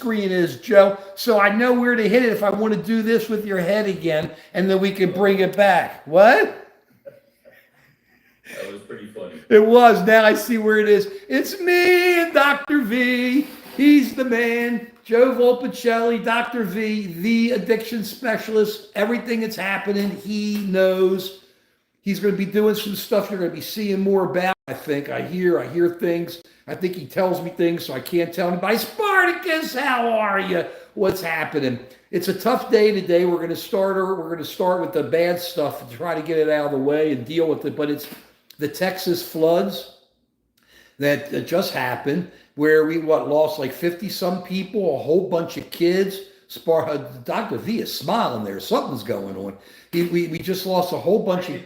screen is, Joe, so I know where to hit it if I want to do this with your head again, and then we can bring it back. What? That was pretty funny. It was. Now I see where it is. It's me and Dr. V. He's the man. Joe Volpicelli, Dr. V, the addiction specialist. Everything that's happening, he knows. He's going to be doing some stuff you're going to be seeing more about. I think I hear things. I think he tells me things, so I can't tell anybody. Spartacus, how are you? What's happening? It's a tough day today. We're going to start with the bad stuff and try to get it out of the way and deal with it. But it's the Texas floods that just happened, where we lost like 50-some people, a whole bunch of kids. Dr. V is smiling there. Something's going on. We just lost a whole bunch of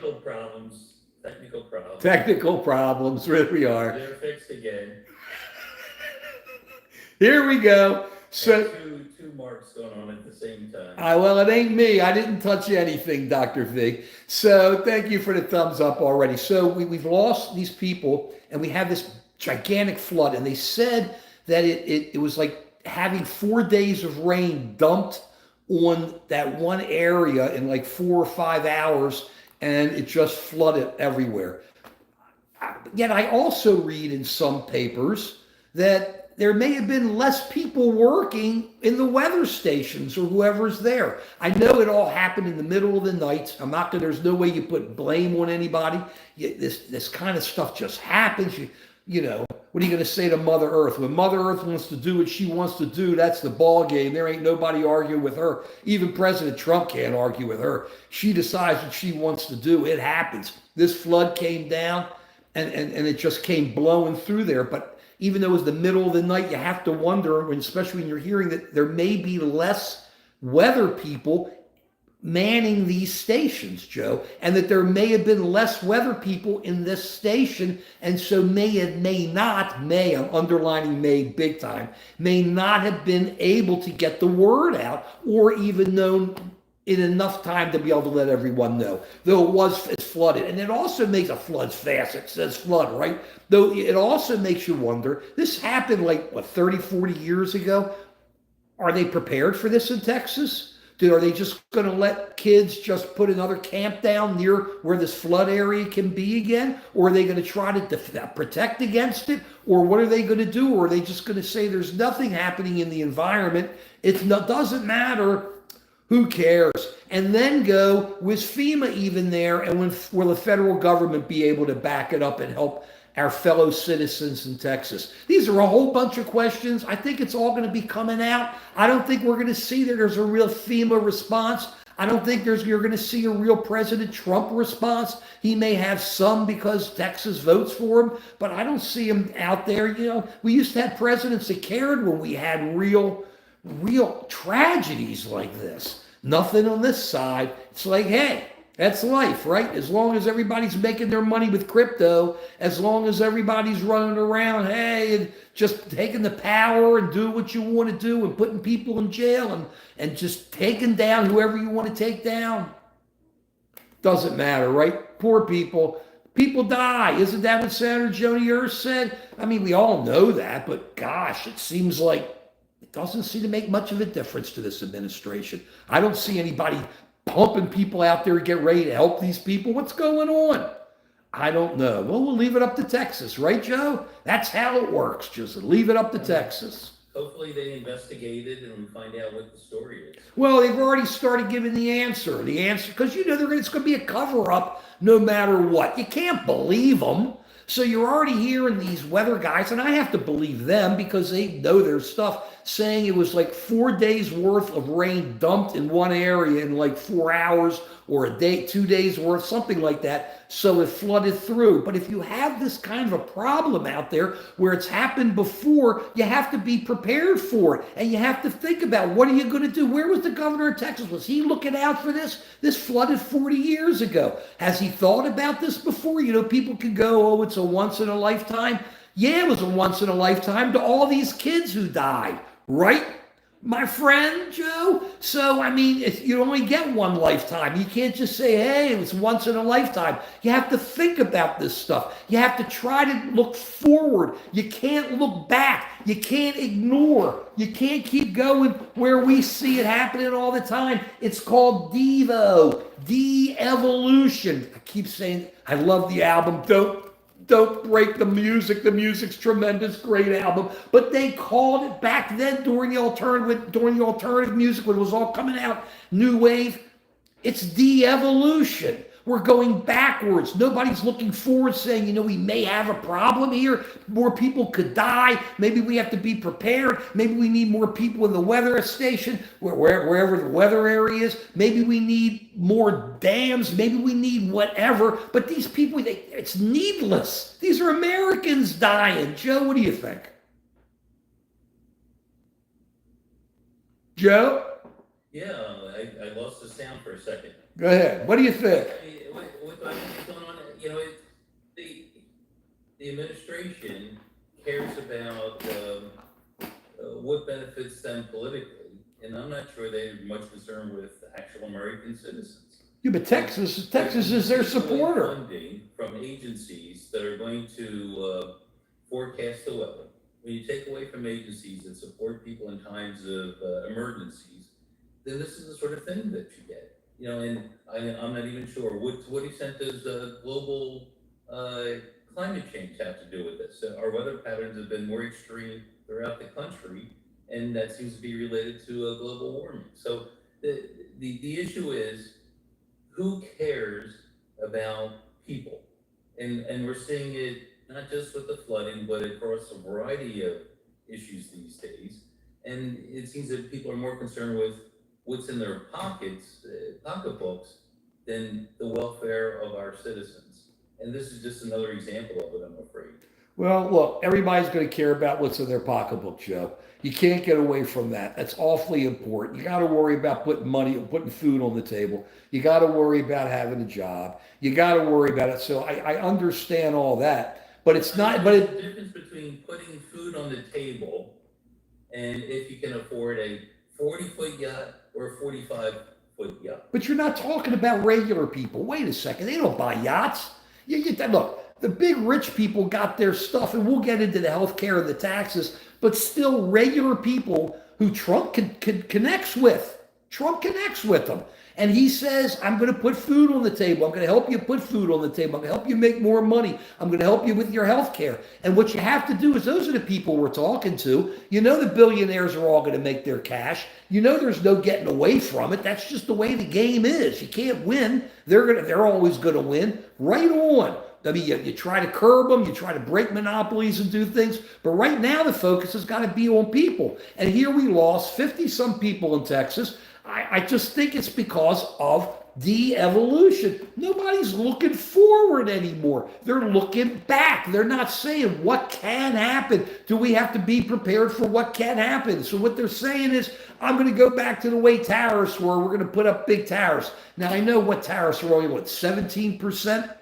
technical problems. Here we are. They're fixed again. Here we go. So two marks going on at the same time. Well, it ain't me. I didn't touch anything, Dr. V. So thank you for the thumbs up already. So we've lost these people, and we have this gigantic flood. And they said that it was like having 4 days of rain dumped on that one area in like 4 or 5 hours, and it just flooded everywhere. Yet I also read in some papers that there may have been less people working in the weather stations or whoever's there. I know it all happened in the middle of the night. There's no way you put blame on anybody. This kind of stuff just happens. You know, what are you going to say to Mother Earth? When Mother Earth wants to do what she wants to do, that's the ball game. There ain't nobody arguing with her. Even President Trump can't argue with her. She decides what she wants to do. It happens. This flood came down, and it just came blowing through there. But even though it was the middle of the night, you have to wonder, especially when you're hearing that there may be less weather people manning these stations, Joe, and that there may have been less weather people in this station, and so I'm underlining may big time, may not have been able to get the word out or even known in enough time to be able to let everyone know, though it's flooded. And it also makes a flood's fast. It says flood, right? Though it also makes you wonder, this happened 30, 40 years ago. Are they prepared for this in Texas? Are they just going to let kids just put another camp down near where this flood area can be again? Or are they going to try to protect against it? Or what are they going to do? Or are they just going to say there's nothing happening in the environment? It doesn't matter. Who cares? And then go, was FEMA even there? And will the federal government be able to back it up and help our fellow citizens in Texas? These are a whole bunch of questions. I think it's all going to be coming out. I don't think we're going to see that there's a real FEMA response. I don't think you're going to see a real President Trump response. He may have some because Texas votes for him, but I don't see him out there. You know, we used to have presidents that cared when we had real tragedies like this. Nothing on this side. It's like, hey, that's life, right? As long as everybody's making their money with crypto, as long as everybody's running around, hey, and just taking the power and do what you want to do and putting people in jail and just taking down whoever you want to take down. Doesn't matter, right? Poor people. People die. Isn't that what Senator Joni Ernst said? I mean, we all know that, but gosh, it seems like it doesn't seem to make much of a difference to this administration. I don't see anybody pumping people out there to get ready to help these people. What's going on? I don't know. Well, we'll leave it up to Texas, right, Joe? That's how it works. Just leave it up to Texas. Hopefully they investigate it and find out what the story is. Well, they've already started giving the answer. Because it's going to be a cover-up no matter what. You can't believe them. So you're already hearing these weather guys, and I have to believe them because they know their stuff, saying it was like 4 days worth of rain dumped in one area in like 4 hours, or a day, 2 days worth, something like that. So it flooded through. But if you have this kind of a problem out there where it's happened before, you have to be prepared for it. And you have to think about, what are you going to do? Where was the governor of Texas? Was he looking out for this? This flooded 40 years ago. Has he thought about this before? You know, people can go, oh, it's a once in a lifetime. Yeah, it was a once in a lifetime to all these kids who died, right? my friend Joe. So, I mean, you only get one lifetime. You can't just say, hey, it was once in a lifetime. You have to think about this stuff. You have to try to look forward. You can't look back. You can't ignore. You can't keep going where we see it happening all the time. It's called Devo, de-evolution. I keep saying, I love the album. Don't break the music. The music's tremendous, great album. But they called it back then during the alternative music when it was all coming out, new wave. It's de-evolution. We're going backwards. Nobody's looking forward, saying, you know, we may have a problem here. More people could die. Maybe we have to be prepared. Maybe we need more people in the weather station, wherever the weather area is. Maybe we need more dams. Maybe we need whatever. But these people, it's needless. These are Americans dying. Joe, what do you think? Joe? Yeah, I lost the sound for a second. Go ahead. What do you think? What's going on? You know, the administration cares about what benefits them politically, and I'm not sure they're much concerned with actual American citizens. Yeah, but Texas is their supporter. Funding from agencies that are going to forecast the weather. When you take away from agencies that support people in times of emergencies, then this is the sort of thing that you get. You know, and I'm not even sure to what extent does global climate change have to do with this? Our weather patterns have been more extreme throughout the country, and that seems to be related to global warming. So the issue is, who cares about people? And we're seeing it not just with the flooding, but across a variety of issues these days. And it seems that people are more concerned with what's in their pocketbooks, than the welfare of our citizens. And this is just another example of it, I'm afraid. Well, look, everybody's going to care about what's in their pocketbook, Joe. You can't get away from that. That's awfully important. You got to worry about putting food on the table. You got to worry about having a job. You got to worry about it. So I understand all that, but it's not. But the difference between putting food on the table and if you can afford a 40-foot yacht or a 45-foot yacht. But you're not talking about regular people. Wait a second. They don't buy yachts. Look, the big rich people got their stuff, and we'll get into the health care and the taxes, but still regular people who Trump connects with. Trump connects with them. And he says, I'm going to put food on the table. I'm going to help you put food on the table. I'm going to help you make more money. I'm going to help you with your health care. And what you have to do is, those are the people we're talking to. You know, the billionaires are all going to make their cash. You know, there's no getting away from it. That's just the way the game is. You can't win. They're always going to win. Right on. I mean, you try to curb them, you try to break monopolies and do things, but right now the focus has got to be on people. And here we lost 50-some people in Texas. I just think it's because of de-evolution. Nobody's looking forward anymore. They're looking back. They're not saying what can happen. Do we have to be prepared for what can happen? So what they're saying is, I'm going to go back to the way tariffs were. We're going to put up big tariffs. Now, I know what tariffs are only, 17%?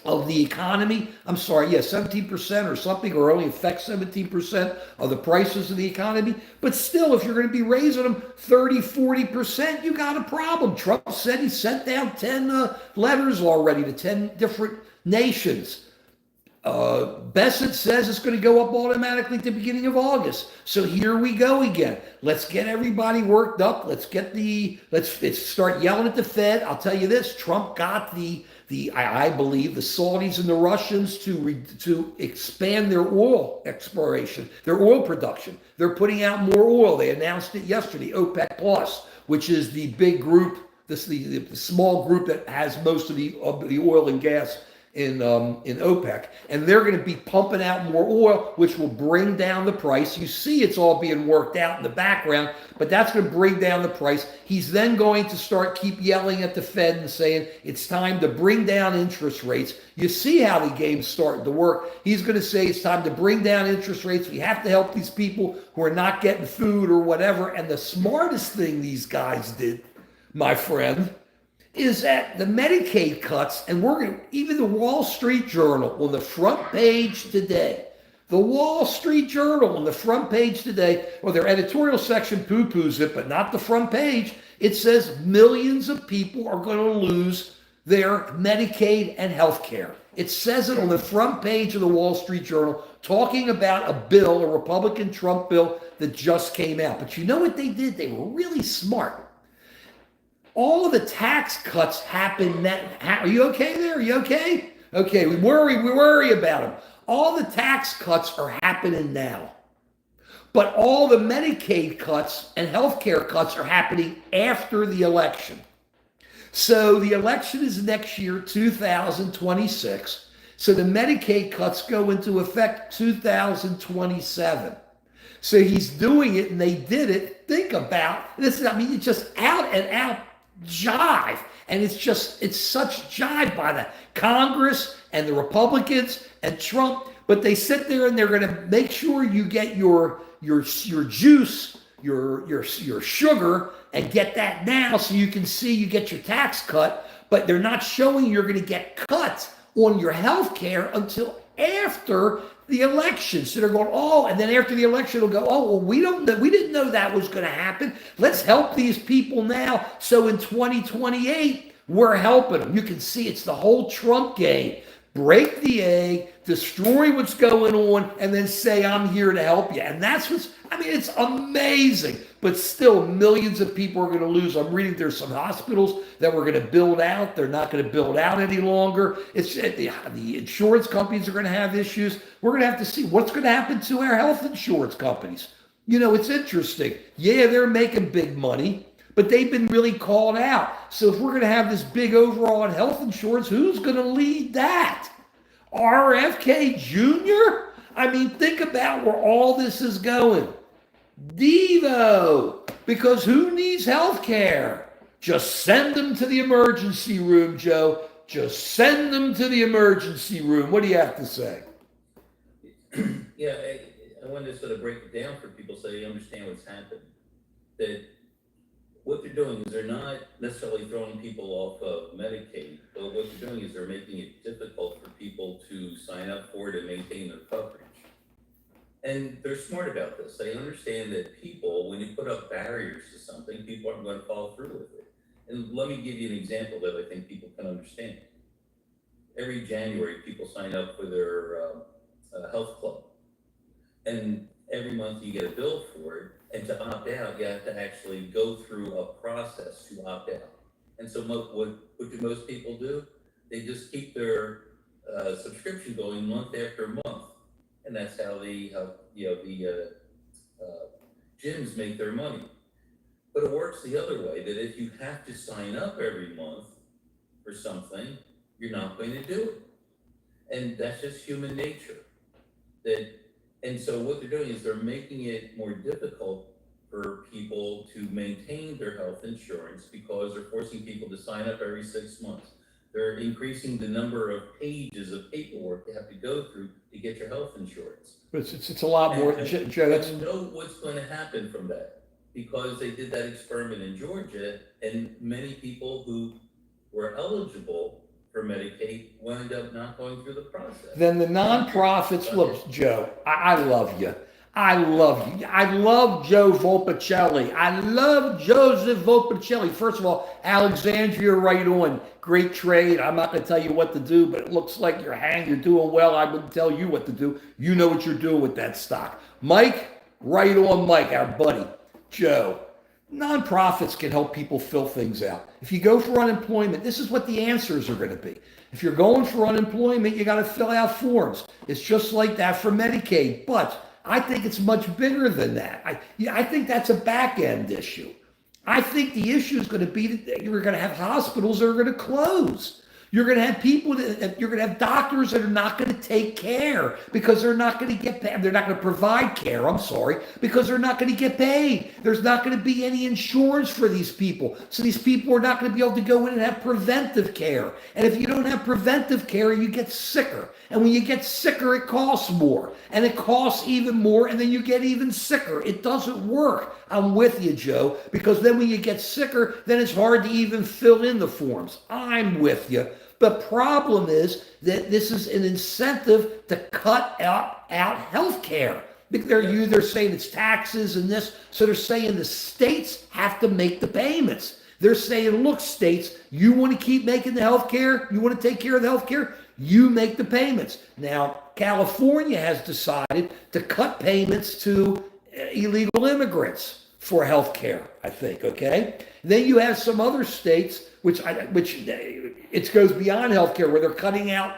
Of the economy, 17% or something, or only affect 17% of the prices of the economy. But still, if you're going to be raising them 30, 40%, you got a problem. Trump said he sent down 10 letters already to 10 different nations. Bessent says it's going to go up automatically at the beginning of August. So here we go again. Let's get everybody worked up. Let's start yelling at the Fed. I'll tell you this, Trump got I believe the Saudis and the Russians to expand their oil exploration, their oil production. They're putting out more oil. They announced it yesterday, OPEC Plus, which is the big group, the small group that has most of the oil and gas in OPEC, and they're going to be pumping out more oil, which will bring down the price. You see it's all being worked out in the background, but that's going to bring down the price. He's then going to keep yelling at the Fed and saying it's time to bring down interest rates. You see how the game's starting to work. He's going to say it's time to bring down interest rates. We have to help these people who are not getting food or whatever. And the smartest thing these guys did, my friend, is that the Medicaid cuts, and even the Wall Street Journal on the front page today The Wall Street Journal on the front page today, well, their editorial section poo-poos it, but not the front page. It says millions of people are going to lose their Medicaid and health care. It says it on the front page of the Wall Street Journal, talking about a bill, a Republican Trump bill that just came out. But you know what they did? They were really smart. All of the tax cuts happen now. Are you okay there? Are you okay? Okay, we worry about them. All the tax cuts are happening now. But all the Medicaid cuts and health care cuts are happening after the election. So the election is next year, 2026. So the Medicaid cuts go into effect 2027. So he's doing it, and they did it. Think about this. I mean, it's just out and out jive. And it's such jive by the Congress and the Republicans and Trump. But they sit there and they're going to make sure you get your juice, your sugar, and get that now so you can see you get your tax cut. But they're not showing you're going to get cut on your health care until after the election. So they're going, oh, and then after the election, it'll go, oh, well, we didn't know that was going to happen. Let's help these people now. So in 2028, we're helping them. You can see it's the whole Trump game. Break the egg, destroy what's going on, and then say, I'm here to help you. And that's it's amazing. But still, millions of people are going to lose. I'm reading there's some hospitals that we're going to build out. They're not going to build out any longer. It's the insurance companies are going to have issues. We're going to have to see what's going to happen to our health insurance companies. You know, it's interesting. Yeah, they're making big money, but they've been really called out. So if we're going to have this big overall on health insurance, who's going to lead that? RFK Jr.? I mean, think about where all this is going. Devo, because who needs health care? Just send them to the emergency room, Joe. Just send them to the emergency room. What do you have to say? Yeah, I wanted to sort of break it down for people so they understand what's happened. That what they're doing is they're not necessarily throwing people off of Medicaid, but what they're doing is they're making it difficult for people to sign up for it and maintain their coverage. And they're smart about this. They understand that people, when you put up barriers to something, people aren't going to follow through with it. And let me give you an example that I think people can understand. Every January, people sign up for their health club. And every month you get a bill for it. And to opt out, you have to actually go through a process to opt out. And so what do most people do? They just keep their subscription going month after month. And that's how the gyms make their money. But it works the other way, that if you have to sign up every month for something, you're not going to do it. And that's just human nature. And so what they're doing is they're making it more difficult for people to maintain their health insurance because they're forcing people to sign up every 6 months. They're increasing the number of pages of paperwork they have to go through to get your health insurance. But it's a lot more, Joe. That's know what's going to happen from that because they did that experiment in Georgia, and many people who were eligible for Medicaid wound up not going through the process. Then the nonprofits, look, Joe, I love you. I love you. I love Joe Volpicelli. I love Joseph Volpicelli. First of all, Alexandria right on. Great trade. I'm not going to tell you what to do, but it looks like you're doing well. I wouldn't tell you what to do. You know what you're doing with that stock. Mike, right on Mike, our buddy. Joe, nonprofits can help people fill things out. If you go for unemployment, this is what the answers are going to be. If you're going for unemployment, you got to fill out forms. It's just like that for Medicaid, but I think it's much bigger than that. I think that's a back end issue. I think the issue is going to be that you're going to have hospitals that are going to close. You're going to have you're going to have doctors that are not going to take care because they're not going to get paid. They're not going to provide care, because they're not going to get paid. There's not going to be any insurance for these people. So these people are not going to be able to go in and have preventive care. And if you don't have preventive care, you get sicker. And when you get sicker, it costs more. And it costs even more, and then you get even sicker. It doesn't work. I'm with you, Joe, because then when you get sicker, then it's hard to even fill in the forms. I'm with you. The problem is that this is an incentive to cut out health care. They're saying it's taxes and this, so they're saying the states have to make the payments. They're saying, look, states, you want to keep making the health care, you want to take care of the health care, you make the payments. Now, California has decided to cut payments to illegal immigrants for health care, I think, okay? Then you have some other states, which it goes beyond health care, where they're cutting out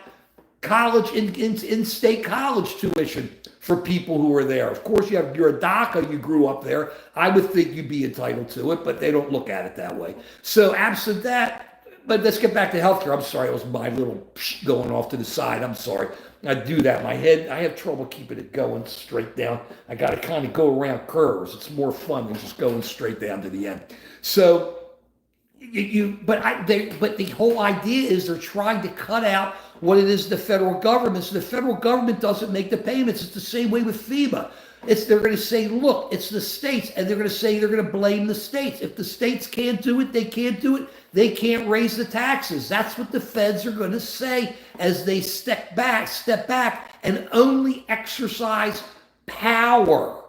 college, in-state college tuition for people who are there. Of course, you're a DACA, you grew up there. I would think you'd be entitled to it, but they don't look at it that way. So absent that, but let's get back to healthcare. I'm sorry, it was my little going off to the side. I'm sorry. I do that. My head, I have trouble keeping it going straight down. I got to kind of go around curves. It's more fun than just going straight down to the end. So but the whole idea is they're trying to cut out what it is the federal government. So the federal government doesn't make the payments. It's the same way with FEMA. They're going to say, look, it's the states, and they're going to say they're going to blame the states. If the states can't do it, they can't do it. They can't raise the taxes. That's what the feds are going to say as they step back, and only exercise power.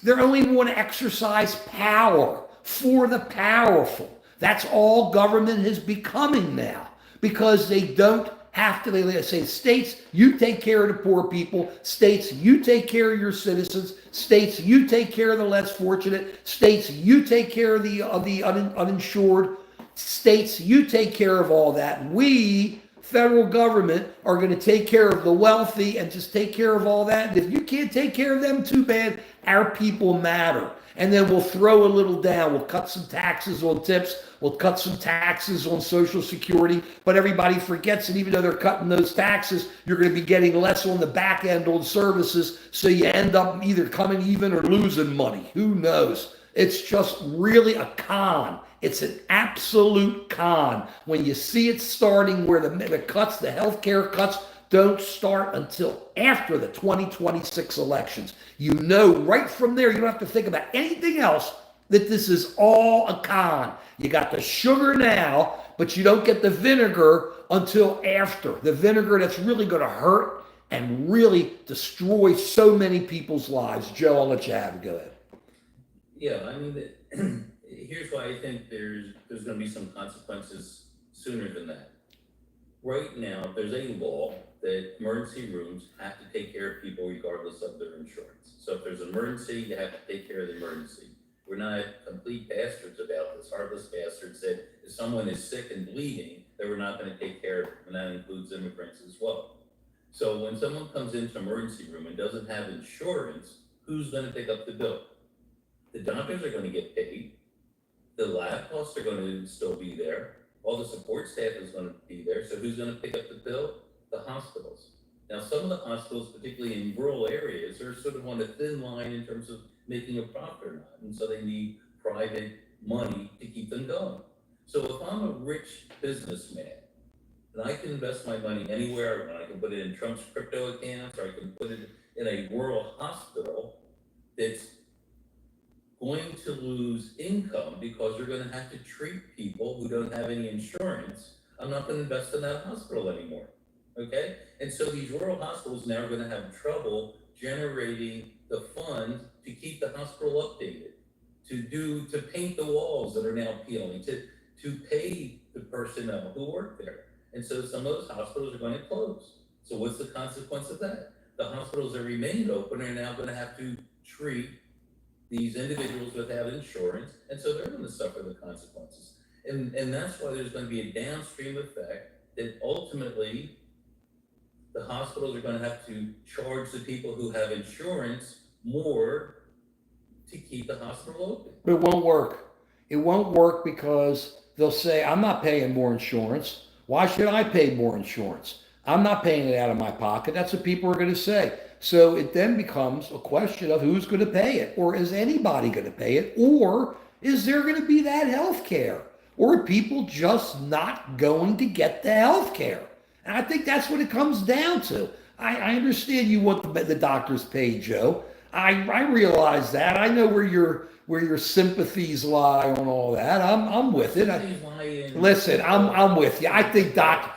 They're only going to exercise power for the powerful. That's all government is becoming now, because they don't have to. They say, states, you take care of the poor people. States, you take care of your citizens. States, you take care of the less fortunate. States, you take care of the uninsured. States, you take care of all that. We, federal government, are going to take care of the wealthy and just take care of all that. And if you can't take care of them, too bad. Our people matter. And then we'll throw a little down. We'll cut some taxes on tips. We'll cut some taxes on Social Security. But everybody forgets that even though they're cutting those taxes, you're going to be getting less on the back end on services. So you end up either coming even or losing money. Who knows? It's just really a con. It's an absolute con. When you see it starting where the cuts, the healthcare cuts, don't start until after the 2026 elections. You know right from there, you don't have to think about anything else, that this is all a con. You got the sugar now, but you don't get the vinegar until after. The vinegar that's really going to hurt and really destroy so many people's lives. Joe, I'll let you have it. Go ahead. Yeah, I mean, here's why I think there's going to be some consequences sooner than that. Right now, there's a law that emergency rooms have to take care of people regardless of their insurance. So if there's an emergency, you have to take care of the emergency. We're not complete bastards about this. Heartless bastards said if someone is sick and bleeding, that we're not going to take care of them, and that includes immigrants as well. So when someone comes into an emergency room and doesn't have insurance, who's going to pick up the bill? The doctors are going to get paid. The lab costs are going to still be there. All the support staff is going to be there. So who's going to pick up the bill? The hospitals. Now, some of the hospitals, particularly in rural areas, are sort of on a thin line in terms of making a profit or not. And so they need private money to keep them going. So if I'm a rich businessman, and I can invest my money anywhere, and I can put it in Trump's crypto accounts, or I can put it in a rural hospital that's going to lose income because you're going to have to treat people who don't have any insurance. I'm not going to invest in that hospital anymore. Okay? And so these rural hospitals now are going to have trouble generating the funds to keep the hospital updated, to paint the walls that are now peeling, to pay the personnel who work there. And so some of those hospitals are going to close. So what's the consequence of that? The hospitals that remained open are now going to have to treat these individuals without insurance, and so they're going to suffer the consequences. And that's why there's going to be a downstream effect that ultimately the hospitals are going to have to charge the people who have insurance more to keep the hospital open. It won't work. It won't work because they'll say, I'm not paying more insurance. Why should I pay more insurance? I'm not paying it out of my pocket. That's what people are going to say. So it then becomes a question of who's going to pay it, or is anybody going to pay it, or is there going to be that health care, or are people just not going to get the health care? And I think that's what it comes down to. I understand you want the doctors paid, Joe. I realize that. I know where your sympathies lie on all that. I'm with it. Listen, I'm with you. I think doctors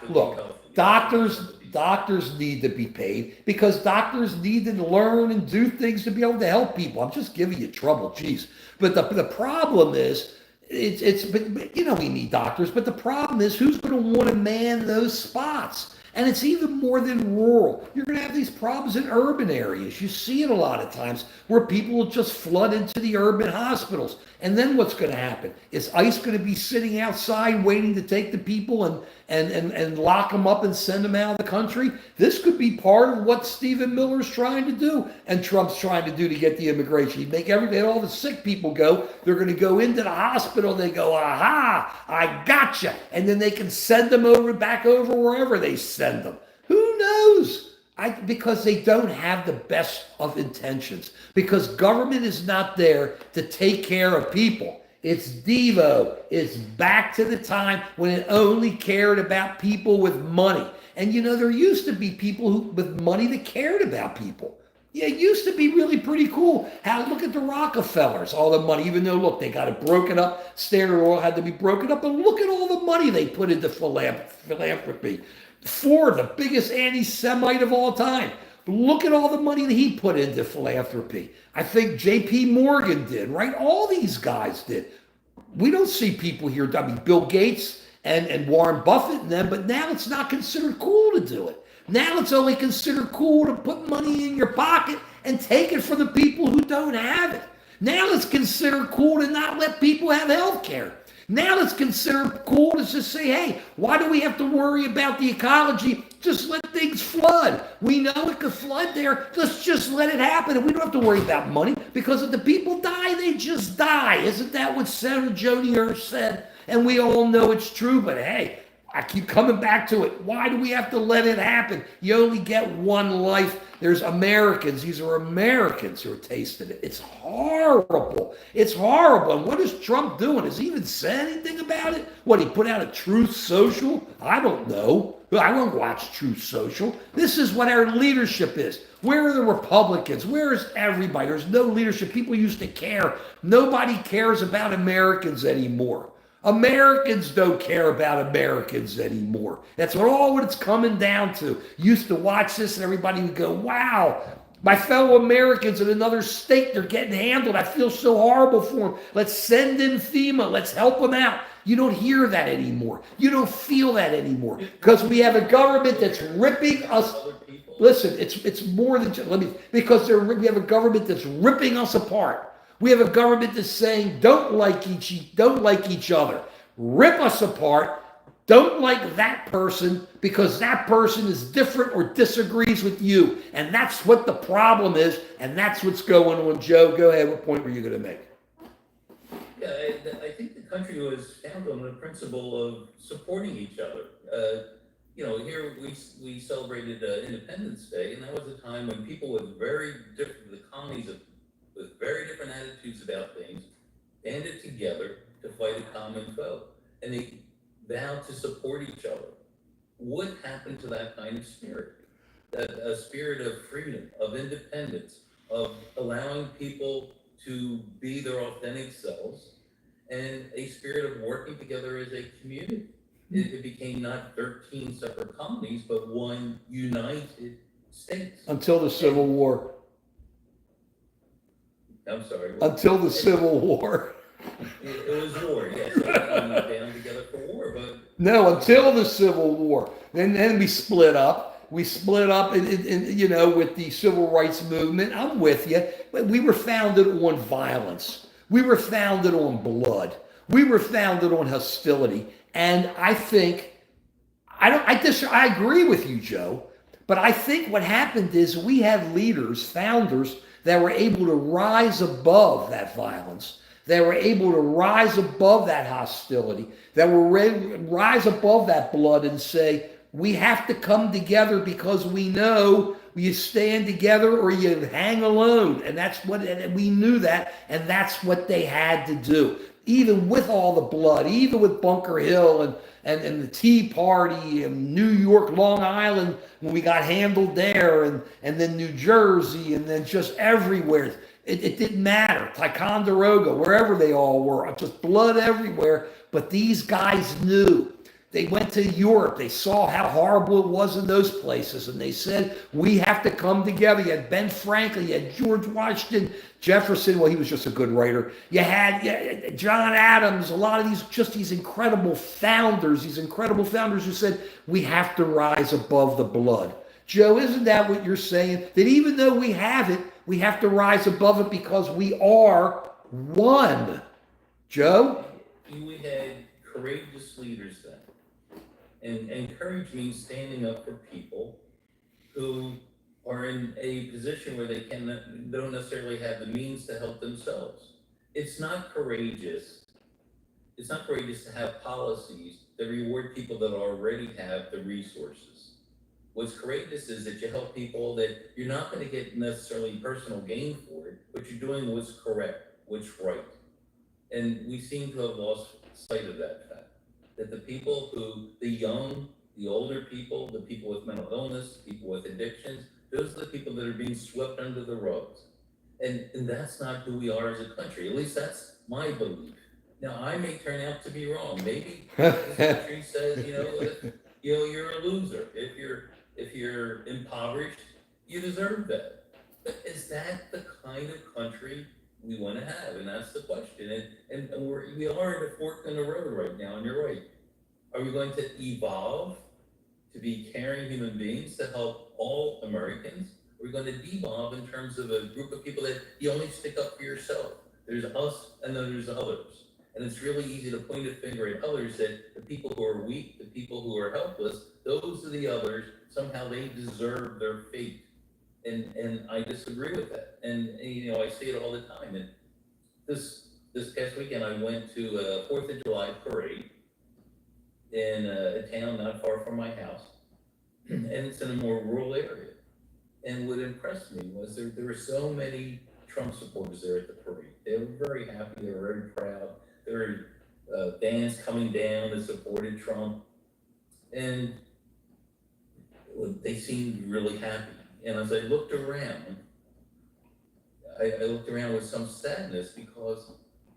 need to be paid because doctors need to learn and do things to be able to help people. I'm just giving you trouble, geez. But the problem is, but you know we need doctors. But the problem is, who's going to want to man those spots? And it's even more than rural. You're going to have these problems in urban areas. You see it a lot of times where people will just flood into the urban hospitals. And then what's going to happen? Is ICE going to be sitting outside waiting to take the people and lock them up and send them out of the country? This could be part of what Stephen Miller's trying to do and Trump's trying to do to get the immigration. He'd make all the sick people go. They're going to go into the hospital. They go, aha, I gotcha. And then they can send them back over wherever they send them. Who knows? Because they don't have the best of intentions. Because government is not there to take care of people. It's Devo. It's back to the time when it only cared about people with money. And you know, there used to be people with money that cared about people. Yeah, it used to be really pretty cool. Look at the Rockefellers, all the money, even though, look, they got it broken up. Standard Oil had to be broken up. But look at all the money they put into philanthropy. Ford, the biggest anti-Semite of all time. Look at all the money that he put into philanthropy. I think J.P. Morgan did, right? All these guys did. We don't see people here. I mean, Bill Gates and Warren Buffett and them, but now it's not considered cool to do it. Now it's only considered cool to put money in your pocket and take it from the people who don't have it. Now it's considered cool to not let people have health care. Now it's considered cool to just say, hey, why do we have to worry about the ecology? Just let things flood. We know it could flood there. Let's just let it happen. And we don't have to worry about money because if the people die, they just die. Isn't that what Senator Joni Ernst said? And we all know it's true, but hey, I keep coming back to it. Why do we have to let it happen? You only get one life. There's Americans. These are Americans who are tasting it. It's horrible. It's horrible. And what is Trump doing? Has he even said anything about it? What, he put out a Truth Social? I don't know. I won't watch Truth Social. This is what our leadership is. Where are the Republicans? Where is everybody? There's no leadership. People used to care. Nobody cares about Americans anymore. Americans don't care about Americans anymore. That's what it's coming down to. Used to watch this and everybody would go, wow, my fellow Americans in another state, they're getting handled. I feel so horrible for them. Let's send in FEMA. Let's help them out. You don't hear that anymore. You don't feel that anymore because we have a government that's ripping us. Listen, it's more than just, because we have a government that's ripping us apart. We have a government that's saying, don't like each other. Rip us apart. Don't like that person because that person is different or disagrees with you. And that's what the problem is. And that's what's going on. Joe, go ahead. What point were you going to make? Yeah, I think the country was founded on the principle of supporting each other. Here we celebrated Independence Day, and that was a time when people with very different, the colonies with very different attitudes about things, banded together to fight a common foe. And they vowed to support each other. What happened to that kind of spirit? A spirit of freedom, of independence, of allowing people to be their authentic selves, and a spirit of working together as a community. It became not 13 separate colonies, but one united states. Until the Civil War. I'm sorry. Until the Civil War. It was war, yes. So we came together for war, but no, until the Civil War. Then we split up. We split up, with the civil rights movement. I'm with you, but we were founded on violence. We were founded on blood. We were founded on hostility. And I think I agree with you, Joe. But I think what happened is we had leaders, founders, that were able to rise above that violence, that were able to rise above that hostility, that were ready to rise above that blood and say, we have to come together because we know you stand together or you hang alone. And that's what, and we knew that, and that's what they had to do. even with all the blood, even with Bunker Hill and the Tea Party and New York, Long Island, when we got handled there, and then New Jersey, and then just everywhere. It didn't matter. Ticonderoga, wherever they all were, just blood everywhere. But these guys knew. They went to Europe. They saw how horrible it was in those places. And they said, we have to come together. You had Ben Franklin, you had George Washington, Jefferson. Well, he was just a good writer. You had John Adams, a lot of these incredible founders who said, we have to rise above the blood. Joe, isn't that what you're saying? That even though we have it, we have to rise above it because we are one. Joe? We had courageous leaders then. And courage means standing up for people who are in a position where they don't necessarily have the means to help themselves. It's not courageous. It's not courageous to have policies that reward people that already have the resources. What's courageous is that you help people that you're not going to get necessarily personal gain for it, but you're doing what's correct, what's right. And we seem to have lost sight of that fact. That the people the young, the older people, the people with mental illness, people with addictions, those are the people that are being swept under the rugs. And that's not who we are as a country. At least that's my belief. Now, I may turn out to be wrong. Maybe this country says, you're a loser. If you're impoverished, you deserve that. But is that the kind of country we want to have? And that's the question. And we are at a fork in the road right now, and you're right. Are we going to evolve to be caring human beings to help all Americans? Are we going to devolve in terms of a group of people that you only stick up for yourself? There's us and then there's others. And it's really easy to point a finger at others, that the people who are weak, the people who are helpless, those are the others. Somehow they deserve their fate. And I disagree with that. And I say it all the time. And this past weekend, I went to a 4th of July parade in a town not far from my house. And it's in a more rural area. And what impressed me was there were so many Trump supporters there at the parade. They were very happy. They were very proud. There were bands coming down that supported Trump. And they seemed really happy. And as I looked around, I looked around with some sadness because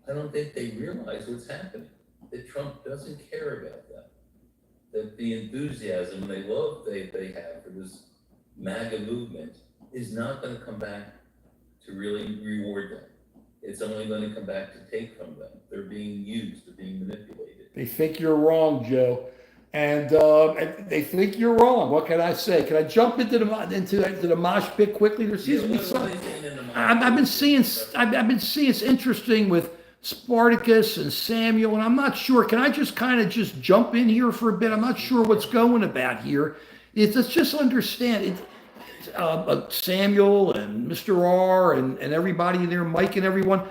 I don't think they realize what's happening. That Trump doesn't care about that. That the enthusiasm they love they have for this MAGA movement is not going to come back to really reward them. It's only going to come back to take from them. They're being used, they're being manipulated. They think you're wrong, Joe. And they think you're wrong. What can I say? Can I jump into the mosh pit quickly? There seems to be something. I've been seeing it's interesting with Spartacus and Samuel, and I'm not sure. Can I just kind of jump in here for a bit? I'm not sure what's going about here. Let's just understand it. Samuel and Mr. R and everybody in there, Mike and everyone.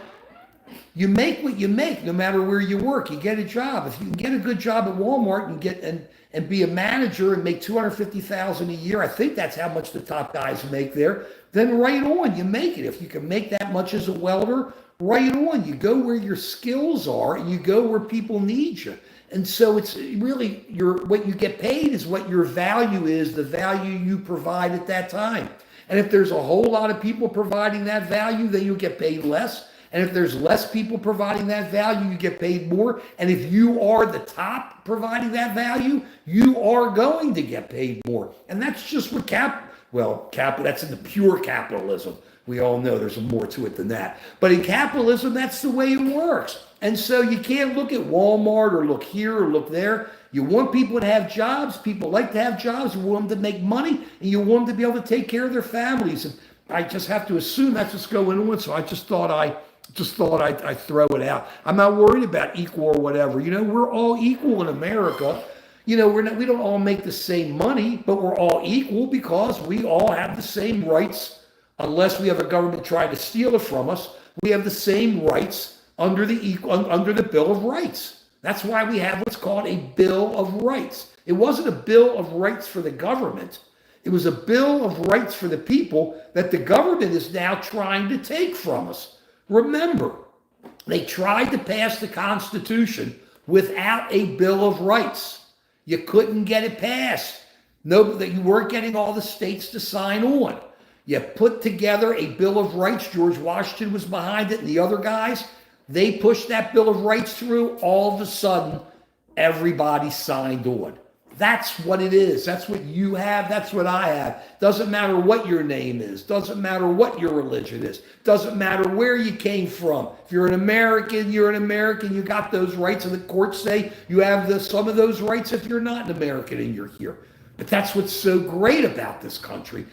You make what you make, no matter where you work. You get a job. If you can get a good job at Walmart and be a manager and make $250,000 a year, I think that's how much the top guys make there. Then right on, you make it. If you can make that much as a welder, right on. You go where your skills are, and you go where people need you. And so it's really what you get paid is what your value is, the value you provide at that time. And if there's a whole lot of people providing that value, then you'll get paid less. And if there's less people providing that value, you get paid more. And if you are the top providing that value, you are going to get paid more. And that's just what that's in the pure capitalism. We all know there's more to it than that. But in capitalism, that's the way it works. And so you can't look at Walmart or look here or look there. You want people to have jobs. People like to have jobs. You want them to make money, and you want them to be able to take care of their families. And I just have to assume that's what's going on. So I just thought I'd throw it out. I'm not worried about equal or whatever. We're all equal in America. We don't all make the same money, but we're all equal because we all have the same rights. Unless we have a government trying to steal it from us, we have the same rights under the Bill of Rights. That's why we have what's called a Bill of Rights. It wasn't a Bill of Rights for the government. It was a Bill of Rights for the people that the government is now trying to take from us. Remember, They tried to pass the Constitution without a Bill of Rights. You couldn't get it passed. No, that you weren't getting all the states to sign on. You put together a Bill of Rights. George Washington was behind it, and the other guys, they pushed that Bill of Rights through. All of a sudden, everybody signed on. That's what it is. That's what you have. That's what I have. Doesn't matter what your name is. Doesn't matter what your religion is. Doesn't matter where you came from. If you're an American, you're an American. You got those rights, and the courts say you have some of those rights if you're not an American and you're here. But that's what's so great about this country.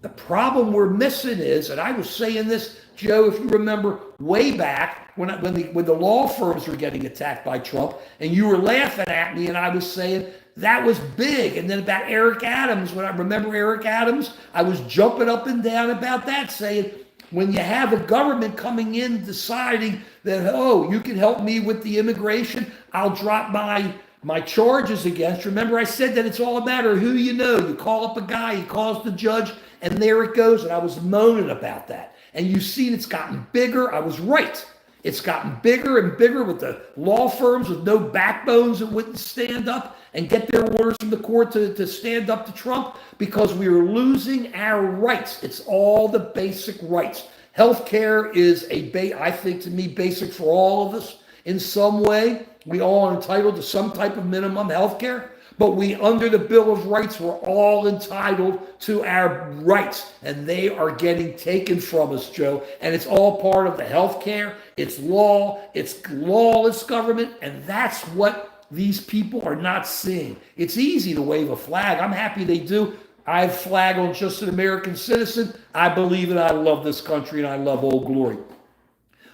The problem we're missing is, and I was saying this, Joe, if you remember way back when the law firms were getting attacked by Trump, and you were laughing at me, and I was saying that was big. And then about Eric Adams, when I remember Eric Adams, I was jumping up and down about that, saying when you have a government coming in deciding that, oh, you can help me with the immigration, I'll drop my charges against. Remember, I said that it's all a matter of who you know. You call up a guy, he calls the judge, and there it goes. And I was moaning about that. And you see it's gotten bigger. I was right. It's gotten bigger and bigger with the law firms with no backbones that wouldn't stand up and get their orders from the court to stand up to Trump, because we are losing our rights. It's all the basic rights. Healthcare is I think to me, basic for all of us in some way. We all are entitled to some type of minimum health care, but we, under the Bill of Rights, we're all entitled to our rights, and they are getting taken from us, Joe. And it's all part of the health care. It's law. It's lawless government, and that's what these people are not seeing. It's easy to wave a flag. I'm happy they do. I flag on Just an American Citizen. I believe it. I love this country, and I love Old Glory.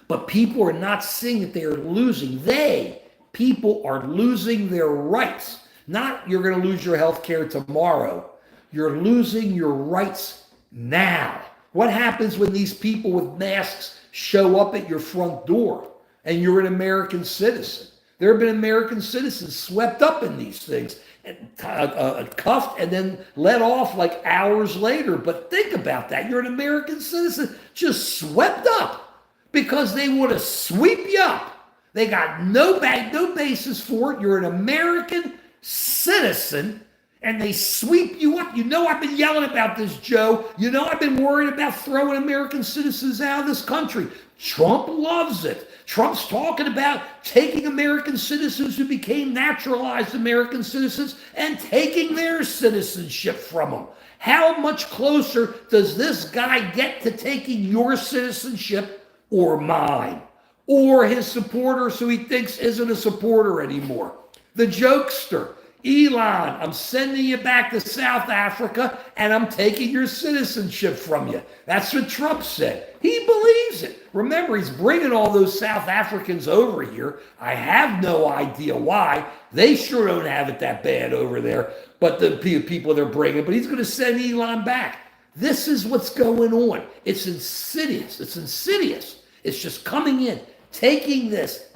But people are not seeing that they are losing. People are losing their rights. Not you're going to lose your health care tomorrow. You're losing your rights now. What happens when these people with masks show up at your front door and you're an American citizen? There have been American citizens swept up in these things, and cuffed and then let off like hours later. But think about that. You're an American citizen just swept up because they want to sweep you up. They got no basis for it. You're an American citizen, and they sweep you up. You know I've been yelling about this, Joe. You know I've been worried about throwing American citizens out of this country. Trump loves it. Trump's talking about taking American citizens who became naturalized American citizens and taking their citizenship from them. How much closer does this guy get to taking your citizenship or mine? Or his supporters who he thinks isn't a supporter anymore? The jokester, Elon, I'm sending you back to South Africa and I'm taking your citizenship from you. That's what Trump said. He believes it. Remember, he's bringing all those South Africans over here. I have no idea why. They sure don't have it that bad over there, but the people they're bringing, but he's going to send Elon back. This is what's going on. It's insidious. It's insidious. It's just coming in, taking this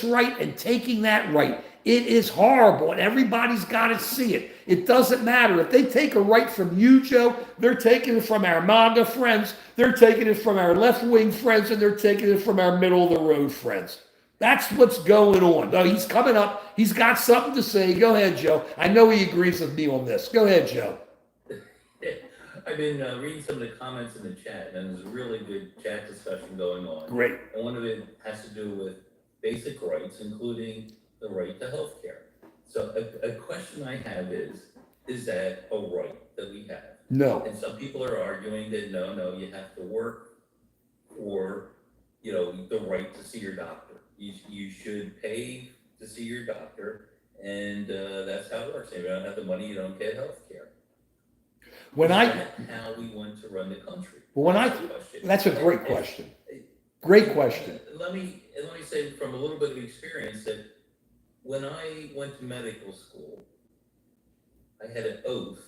right and taking that right. It is horrible, and everybody's got to see it. It doesn't matter. If they take a right from you, Joe, they're taking it from our MAGA friends, they're taking it from our left-wing friends, and they're taking it from our middle-of-the-road friends. That's what's going on. No, he's coming up. He's got something to say. Go ahead, Joe. I know he agrees with me on this. Go ahead, Joe. I've been reading some of the comments in the chat, and there's a really good chat discussion going on. Great. And one of it has to do with basic rights, including the right to health care. So a question I have is that a right that we have? No. And some people are arguing that no, you have to work for, the right to see your doctor. You should pay to see your doctor, and that's how it works. If you don't have the money, you don't get health care. How we want to run the country? That's a great question. Great question. Let me say from a little bit of experience that when I went to medical school, I had an oath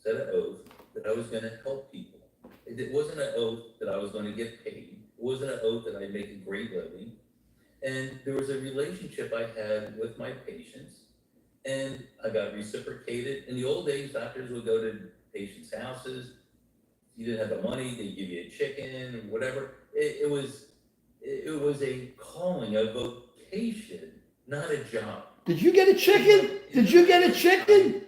that I was going to help people. It wasn't an oath that I was going to get paid. It wasn't an oath that I'd make a great living. And there was a relationship I had with my patients, and I got reciprocated. In the old days, doctors would go to patients' houses. You didn't have the money, they'd give you a chicken or whatever. It was was a calling, a vocation, not a job. Did you get a chicken? Did you get a chicken?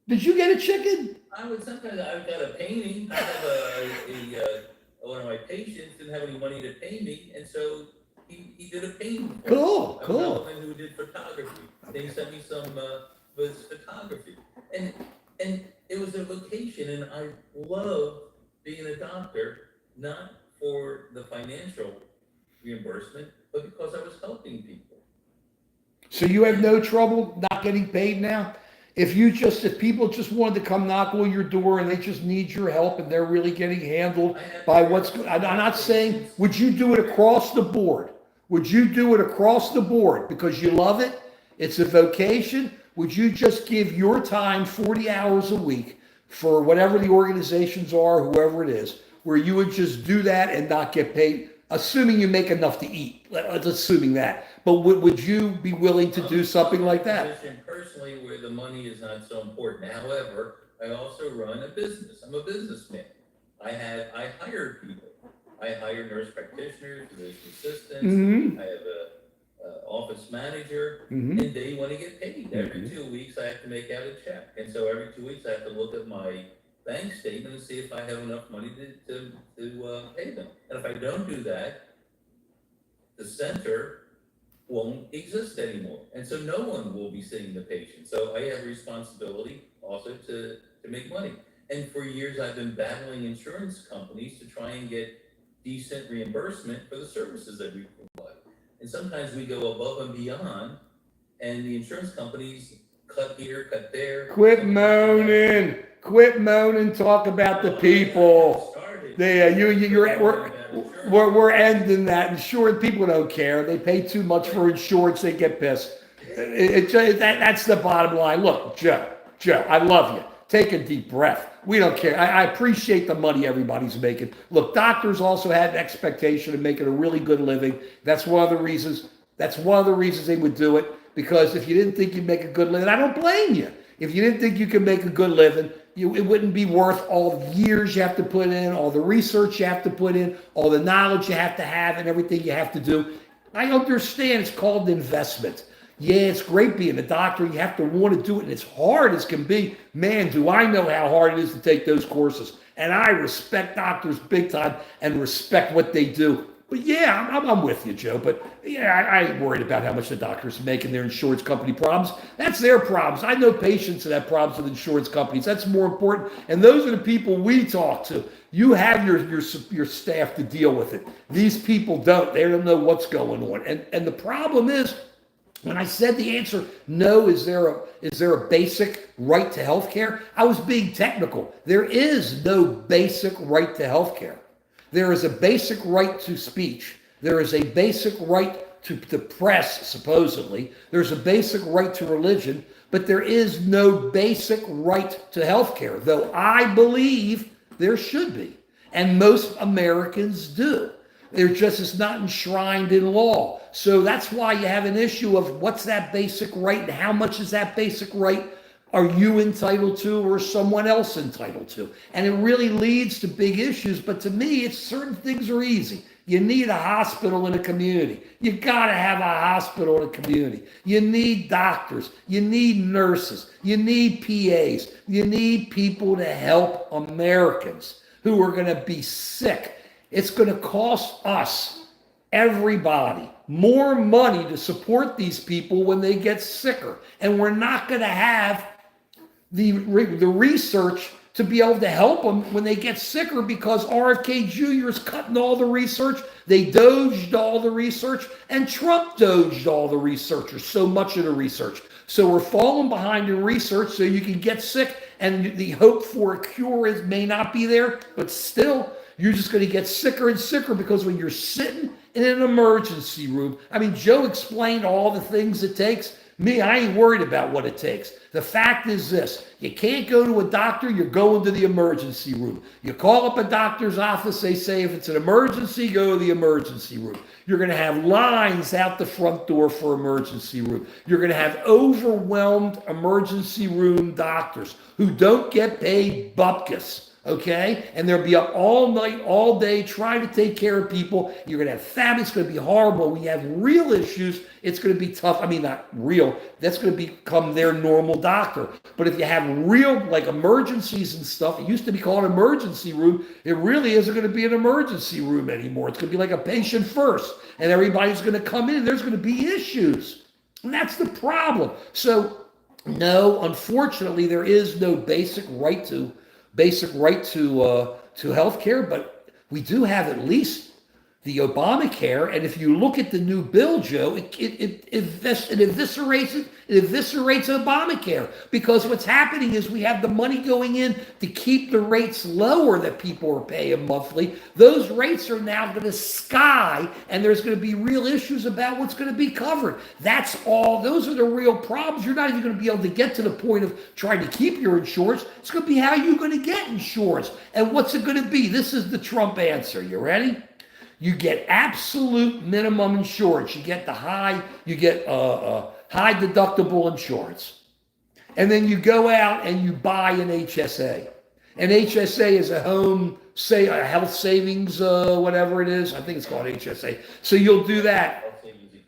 Did you get a chicken? I would sometimes, I've got a painting, I have one of my patients didn't have any money to pay me, and so he did a painting. For Cool, me. cool. A gentleman who did photography. Then he sent me some of his photography. And it was a vocation, and I love being a doctor, not for the financial reimbursement, but because I was helping people. So you have no trouble not getting paid now? If people just wanted to come knock on your door and they just need your help and they're really getting handled by what's good. I'm not saying, would you do it across the board? Would you do it across the board because you love it? It's a vocation. Would you just give your time 40 hours a week for whatever the organizations are, whoever it is, where you would just do that and not get paid, assuming you make enough to eat? Let's assuming that. But would you be willing to do something like that? Personally, where the money is not so important. However, I also run a business. I'm a businessman. I hire people. I hire nurse practitioners, physician assistants. Mm-hmm. I have a office manager, Mm-hmm. and they want to get paid. Every 2 weeks, I have to make out a check, and so every 2 weeks, I have to look at my bank statement and see if I have enough money to pay them. And if I don't do that, the center won't exist anymore. And so no one will be seeing the patient. So I have a responsibility also to make money. And for years, I've been battling insurance companies to try and get decent reimbursement for the services that we provide. And sometimes we go above and beyond, and the insurance companies cut here, cut there. Quit moaning. Quit moaning. Talk about the people. We're ending that. Insurance people don't care. They pay too much for insurance. They get pissed. That's the bottom line. Look, Joe, I love you. Take a deep breath. We don't care. I appreciate the money everybody's making. Look, doctors also had an expectation of making a really good living. That's one of the reasons they would do it. Because if you didn't think you'd make a good living, I don't blame you. If you didn't think you could make a good living, it wouldn't be worth all the years you have to put in, all the research you have to put in, all the knowledge you have to have, and everything you have to do. I understand it's called investment. Yeah, it's great being a doctor. You have to want to do it, and it's hard as can be. Man, do I know how hard it is to take those courses. And I respect doctors big time and respect what they do. But yeah, I'm with you, Joe. But yeah, I ain't worried about how much the doctors make and their insurance company problems. That's their problems. I know patients that have problems with insurance companies. That's more important. And those are the people we talk to. You have your staff to deal with it. These people don't. They don't know what's going on. And the problem is, when I said the answer, no, is there a basic right to health care? I was being technical. There is no basic right to health care. There is a basic right to speech. There is a basic right to the press, supposedly. There's a basic right to religion, but there is no basic right to health care, though I believe there should be. And most Americans do. It's not enshrined in law. So that's why you have an issue of what's that basic right and how much is that basic right are you entitled to or someone else entitled to? And it really leads to big issues. But to me, it's certain things are easy. You need a hospital in a community. You got to have a hospital in a community. You need doctors. You need nurses. You need PAs. You need people to help Americans who are going to be sick. It's going to cost us, everybody, more money to support these people when they get sicker. And we're not going to have the research to be able to help them when they get sicker because RFK Jr. is cutting all the research. They doged all the research, and Trump doged all the researchers, so much of the research. So we're falling behind in research so you can get sick, and the hope for a cure may not be there, but still, you're just going to get sicker and sicker because when you're sitting in an emergency room, I mean, Joe explained all the things it takes. Me, I ain't worried about what it takes. The fact is this, you can't go to a doctor, you're going to the emergency room. You call up a doctor's office, they say if it's an emergency, go to the emergency room. You're going to have lines out the front door for emergency room. You're going to have overwhelmed emergency room doctors who don't get paid bupkis. okay? And they'll be up all night, all day, trying to take care of people. You're going to have famine. It's going to be horrible. When you have real issues, it's going to be tough. I mean, not real. That's going to become their normal doctor. But if you have real, like emergencies and stuff, it used to be called an emergency room. It really isn't going to be an emergency room anymore. It's going to be like a patient first. And everybody's going to come in and there's going to be issues. And that's the problem. So, no, unfortunately, there is no basic right to health care, but we do have at least the Obamacare. And if you look at the new bill, Joe, it eviscerates Obamacare, because what's happening is we have the money going in to keep the rates lower that people are paying monthly. Those rates are now going to sky, and there's going to be real issues about what's going to be covered. That's all. Those are the real problems. You're not even going to be able to get to the point of trying to keep your insurance. It's going to be how you're going to get insurance. And what's it going to be? This is the Trump answer. You ready? You get absolute minimum insurance. You get high deductible insurance. And then you go out and you buy an HSA. An HSA is a health savings, whatever it is. I think it's called HSA. So you'll do that.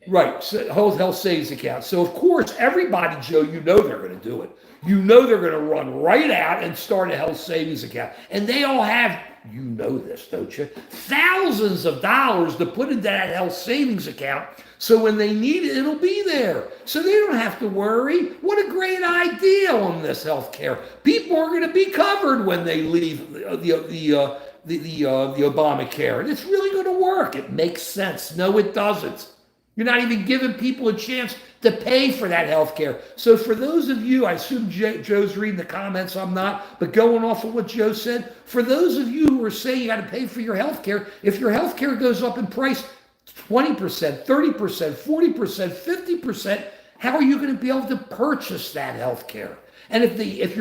Right, so health savings account. So of course, everybody, Joe, you know they're going to do it. You know they're going to run right out and start a health savings account. And they all have, you know this, don't you? Thousands of dollars to put into that health savings account. So when they need it, it'll be there. So they don't have to worry. What a great idea on this health care. People are going to be covered when they leave the Obamacare. And it's really going to work. It makes sense. No, it doesn't. You're not even giving people a chance to pay for that health care. So for those of you, I assume Joe's reading the comments, I'm not, but going off of what Joe said, for those of you who are saying you got to pay for your health care, if your health care goes up in price 20%, 30%, 40%, 50%, how are you going to be able to purchase that health care? And if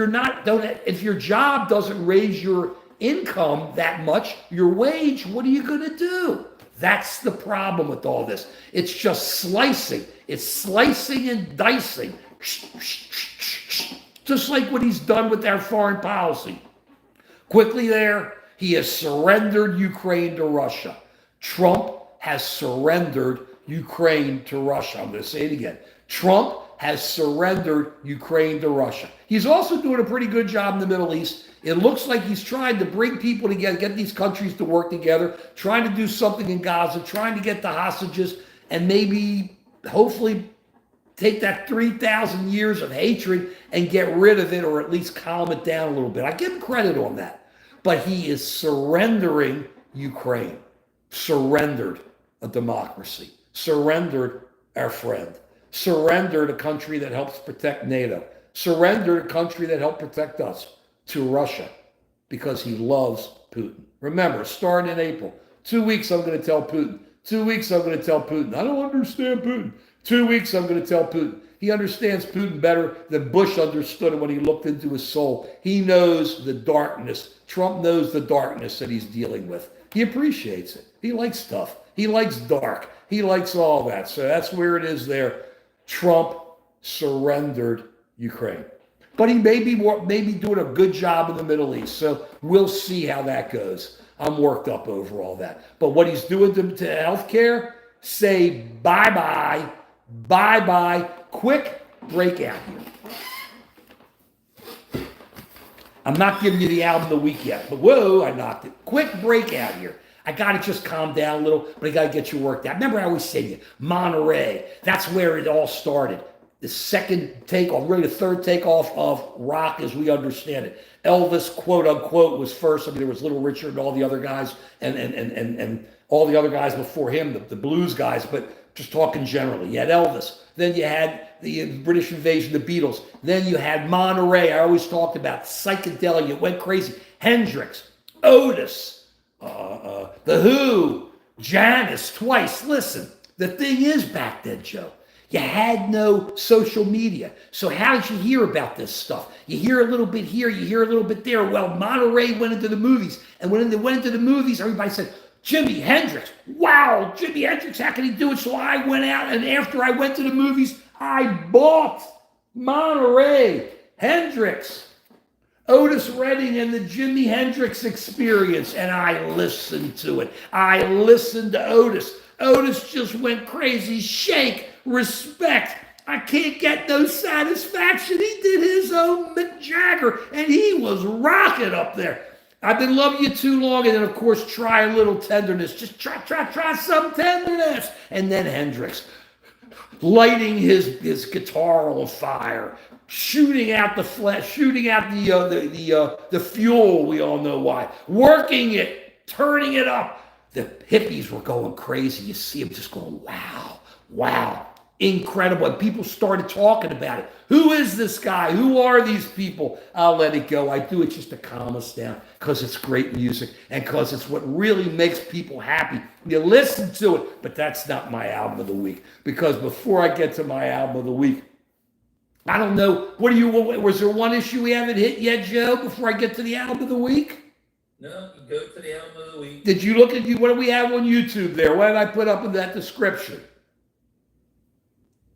your job doesn't raise your income that much, your wage, what are you going to do? That's the problem with all this. It's just slicing. It's slicing and dicing. Just like what he's done with our foreign policy. Quickly there, he has surrendered Ukraine to Russia. Trump has surrendered Ukraine to Russia. I'm going to say it again. Trump has surrendered Ukraine to Russia. He's also doing a pretty good job in the Middle East. It looks like he's trying to bring people together, get these countries to work together, trying to do something in Gaza, trying to get the hostages, and maybe, hopefully, take that 3,000 years of hatred and get rid of it, or at least calm it down a little bit. I give him credit on that. But he is surrendering Ukraine, surrendered a democracy, surrendered our friend, surrendered a country that helps protect NATO, surrendered a country that helped protect us, to Russia, because he loves Putin. Remember, starting in April, 2 weeks I'm going to tell Putin. 2 weeks I'm going to tell Putin. I don't understand Putin. 2 weeks I'm going to tell Putin. He understands Putin better than Bush understood him when he looked into his soul. He knows the darkness. Trump knows the darkness that he's dealing with. He appreciates it. He likes stuff. He likes dark. He likes all that. So that's where it is there. Trump surrendered Ukraine. But he may be doing a good job in the Middle East. So we'll see how that goes. I'm worked up over all that. But what he's doing to healthcare, say bye-bye, bye-bye. Quick breakout here. I'm not giving you the album of the week yet, but whoa, I knocked it. Quick breakout here. I got to just calm down a little, but I got to get you worked out. Remember I always say to you, Monterey, that's where it all started. The second takeoff, really the third takeoff of rock as we understand it. Elvis, quote unquote, was first. I mean, there was Little Richard and all the other guys and all the other guys before him, the blues guys, but just talking generally. You had Elvis. Then you had the British invasion, the Beatles. Then you had Monterey. I always talked about psychedelia. It went crazy. Hendrix, Otis, The Who, Janis twice. Listen, the thing is back then, Joe, you had no social media. So how did you hear about this stuff? You hear a little bit here, you hear a little bit there. Well, Monterey went into the movies. And when they went into the movies, everybody said, Jimi Hendrix. Wow, Jimi Hendrix, how can he do it? So I went out, and after I went to the movies, I bought Monterey, Hendrix, Otis Redding and the Jimi Hendrix Experience, and I listened to it. I listened to Otis. Otis just went crazy. Shake, respect. I can't get no satisfaction. He did his own Mick Jagger, and he was rocking up there. I've been loving you too long, and then of course try a little tenderness. Just try some tenderness. And then Hendrix, lighting his guitar on fire, shooting out the flesh, shooting out the fuel. We all know why. Working it, turning it up. The hippies were going crazy. You see them just going, wow, wow, incredible. And people started talking about it. Who is this guy? Who are these people? I'll let it go. I do it just to calm us down because it's great music and because it's what really makes people happy. You listen to it, but that's not my album of the week. Because before I get to my album of the week, I don't know. Was there one issue we haven't hit yet, Joe, before I get to the album of the week? No, you go to the album of the week. Did you look at what do we have on YouTube there? What did I put up in that description?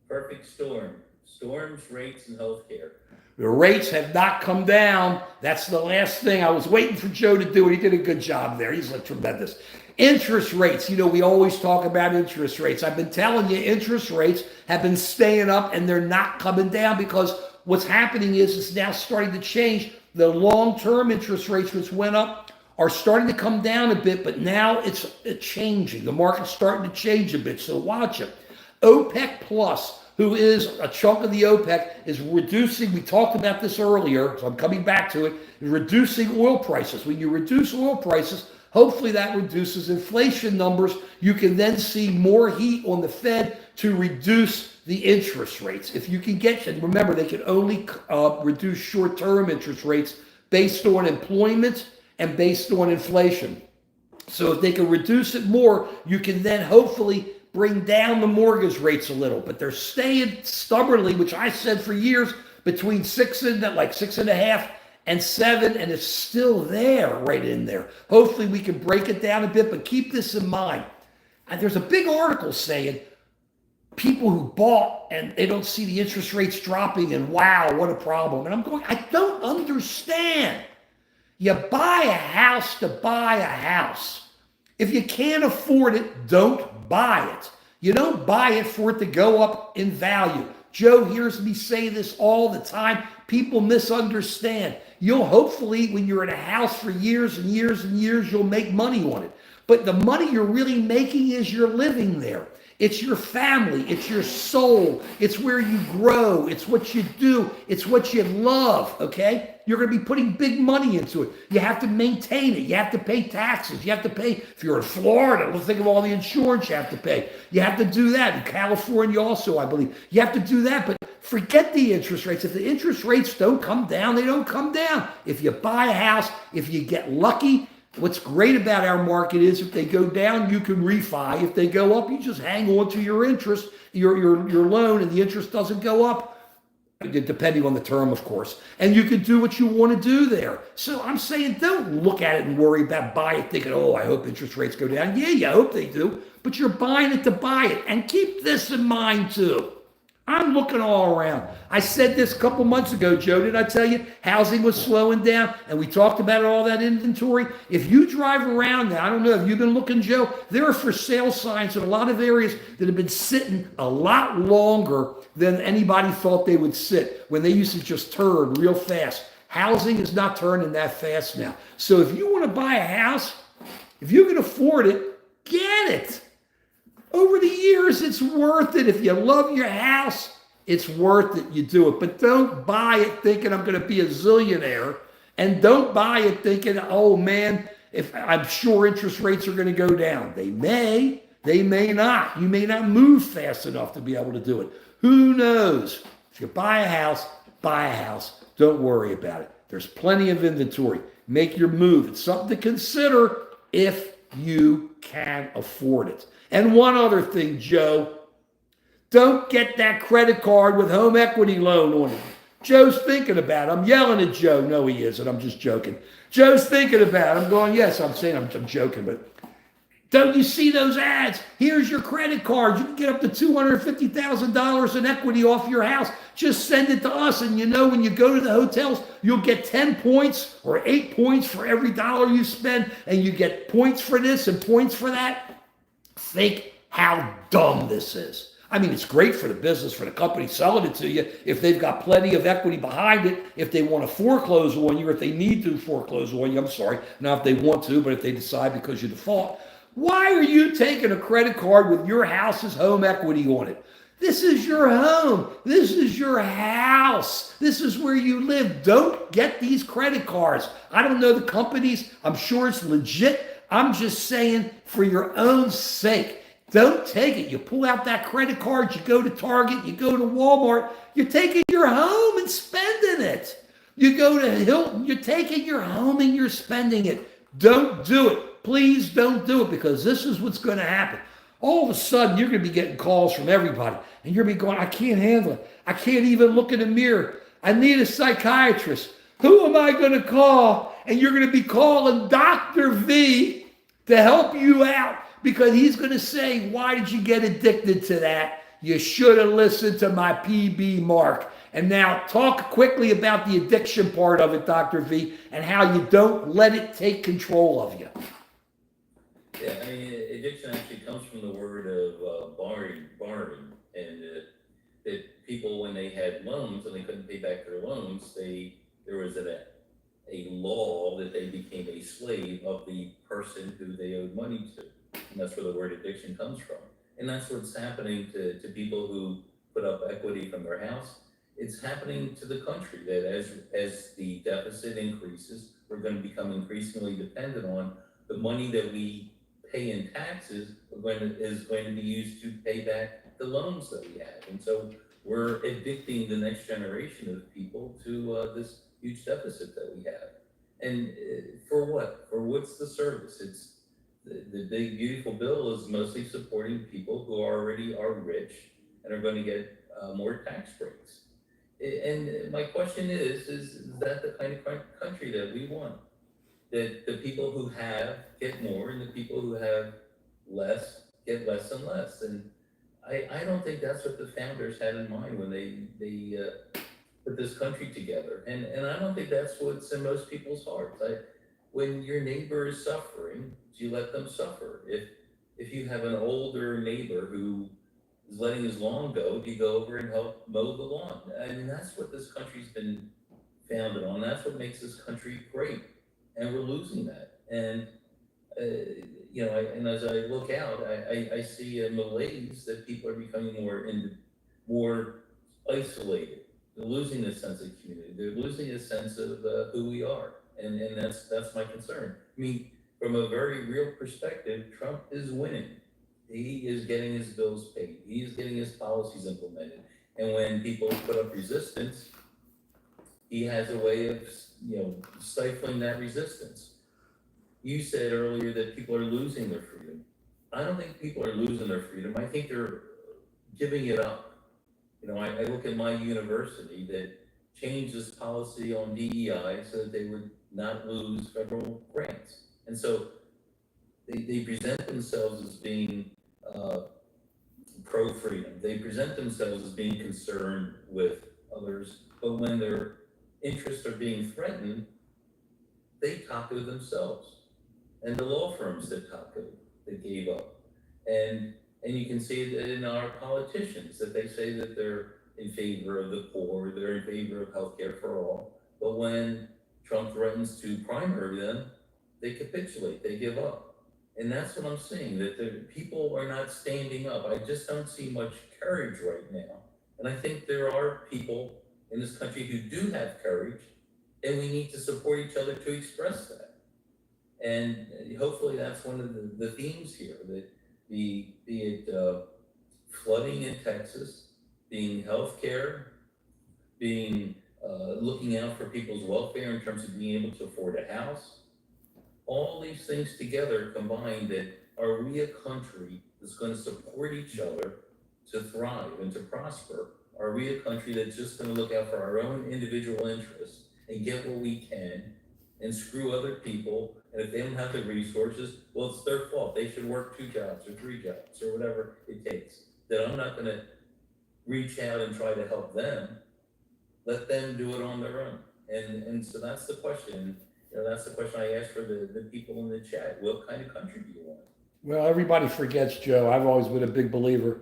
Perfect storm. Storms, rates, and healthcare. The rates have not come down. That's the last thing. I was waiting for Joe to do it. He did a good job there. He's tremendous. Interest rates. We always talk about interest rates. I've been telling you, interest rates have been staying up and they're not coming down because what's happening is it's now starting to change. The long-term interest rates, which went up, are starting to come down a bit, but now it's changing. The market's starting to change a bit, so watch it. OPEC Plus, who is a chunk of the OPEC, is reducing, we talked about this earlier, so I'm coming back to it, reducing oil prices. When you reduce oil prices, hopefully that reduces inflation numbers. You can then see more heat on the Fed to reduce the interest rates. If you can get, and remember, they can only reduce short-term interest rates based on employment and based on inflation. So if they can reduce it more, you can then hopefully bring down the mortgage rates a little. But they're staying stubbornly, which I said for years, between 6.5 and 7, and it's still there, right in there. Hopefully we can break it down a bit, but keep this in mind. And there's a big article saying people who bought and they don't see the interest rates dropping and wow, what a problem. And I'm going, I don't understand. You buy a house to buy a house. If you can't afford it, don't buy it. You don't buy it for it to go up in value. Joe hears me say this all the time. People misunderstand. You'll hopefully, when you're in a house for years and years and years, you'll make money on it. But the money you're really making is you're living there. It's your family. It's your soul. It's where you grow. It's what you do. It's what you love, okay? You're going to be putting big money into it. You have to maintain it. You have to pay taxes. You have to pay, if you're in Florida, let's think of all the insurance you have to pay. You have to do that. In California also, I believe. You have to do that, but forget the interest rates. If the interest rates don't come down, they don't come down. If you buy a house, if you get lucky, what's great about our market is if they go down, you can refi. If they go up, you just hang on to your interest, your loan, and the interest doesn't go up, depending on the term, of course. And you can do what you want to do there. So I'm saying don't look at it and worry about buy it thinking, oh, I hope interest rates go down. Yeah, you hope they do, but you're buying it to buy it. And keep this in mind too. I'm looking all around. I said this a couple months ago, Joe, did I tell you? Housing was slowing down, and we talked about all that inventory. If you drive around now, I don't know, have you been looking, Joe? There are for sale signs in a lot of areas that have been sitting a lot longer than anybody thought they would sit when they used to just turn real fast. Housing is not turning that fast now. So if you want to buy a house, if you can afford it, get it. Over the years, it's worth it. If you love your house, it's worth it. You do it. But don't buy it thinking I'm going to be a zillionaire. And don't buy it thinking, oh man, if I'm sure interest rates are going to go down. They may not. You may not move fast enough to be able to do it. Who knows? If you buy a house, buy a house. Don't worry about it. There's plenty of inventory. Make your move. It's something to consider if you can afford it. And one other thing, Joe, don't get that credit card with home equity loan on it. Joe's thinking about it. I'm yelling at Joe. No, he isn't. I'm just joking. Joe's thinking about it. I'm going, yes, I'm saying I'm joking, but Don't you see those ads? Here's your credit card. You can get up to $250,000 in equity off your house. Just send it to us. And you know, when you go to the hotels, you'll get 10 points or 8 points for every dollar you spend. And you get points for this and points for that. Think how dumb this is. I mean, it's great for the business, for the company selling it to you if they've got plenty of equity behind it, if they want to foreclose on you, or if they need to foreclose on you. I'm sorry, not if they want to, but if they decide because you default. Why are you taking a credit card with your house's home equity on it? This is your home. This is your house. This is where you live. Don't get these credit cards. I don't know the companies. I'm sure it's legit. I'm just saying, for your own sake, don't take it. You pull out that credit card, you go to Target, you go to Walmart, you're taking your home and spending it. You go to Hilton, you're taking your home and you're spending it. Don't do it. Please don't do it, because this is what's going to happen. All of a sudden, you're going to be getting calls from everybody, and you're going to be going, I can't handle it. I can't even look in the mirror. I need a psychiatrist. Who am I going to call? And you're going to be calling Dr. V to help you out, because he's going to say, why did you get addicted to that? You should have listened to my PB Mark. And now talk quickly about the addiction part of it, Dr. V, and how you don't let it take control of you. Yeah, I mean, addiction actually comes from the word of borrowing, and that people, when they had loans and they couldn't pay back their loans, there was a law that they became a slave of the person who they owed money to. And that's where the word addiction comes from. And that's what's happening to people who put up equity from their house. It's happening to the country, that as the deficit increases, we're going to become increasingly dependent on the money that we pay in taxes is going to be used to pay back the loans that we have. And so we're addicting the next generation of people to this huge deficit that we have. And for what? For what's the service? It's the big beautiful bill is mostly supporting people who already are rich and are going to get more tax breaks. And my question is that the kind of country that we want? That the people who have get more, and the people who have less get less and less. And I don't think that's what the founders had in mind when they put this country together. And I don't think that's what's in most people's hearts. When your neighbor is suffering, you let them suffer. If you have an older neighbor who is letting his lawn go, do you go over and help mow the lawn? I mean, that's what this country's been founded on. That's what makes this country great. And we're losing that. And, and as I look out, I see a malaise that people are becoming more isolated. They're losing a sense of community. They're losing a sense of who we are. And that's my concern. I mean, from a very real perspective, Trump is winning. He is getting his bills paid. He is getting his policies implemented. And when people put up resistance, he has a way of, stifling that resistance. You said earlier that people are losing their freedom. I don't think people are losing their freedom. I think they're giving it up. I look at my university that changed this policy on DEI so that they would not lose federal grants. And so they present themselves as being pro-freedom. They present themselves as being concerned with others, but when their interests are being threatened, they taco themselves. And the law firms that taco, that gave up. And you can see that in our politicians, that they say that they're in favor of the poor, they're in favor of healthcare for all. But when Trump threatens to primary them, they capitulate, they give up. And that's what I'm seeing, that the people are not standing up. I just don't see much courage right now. And I think there are people in this country who do have courage, and we need to support each other to express that. And hopefully that's one of the themes here, that be it flooding in Texas, being healthcare, being looking out for people's welfare in terms of being able to afford a house. All these things together combined, that are we a country that's going to support each other to thrive and to prosper? Are we a country that's just going to look out for our own individual interests and get what we can and screw other people And if they don't have the resources, well, it's their fault. They should work 2 jobs or 3 jobs or whatever it takes. Then I'm not gonna reach out and try to help them. Let them do it on their own. And so that's the question. That's the question I asked for the people in the chat. What kind of country do you want? Well, everybody forgets, Joe. I've always been a big believer.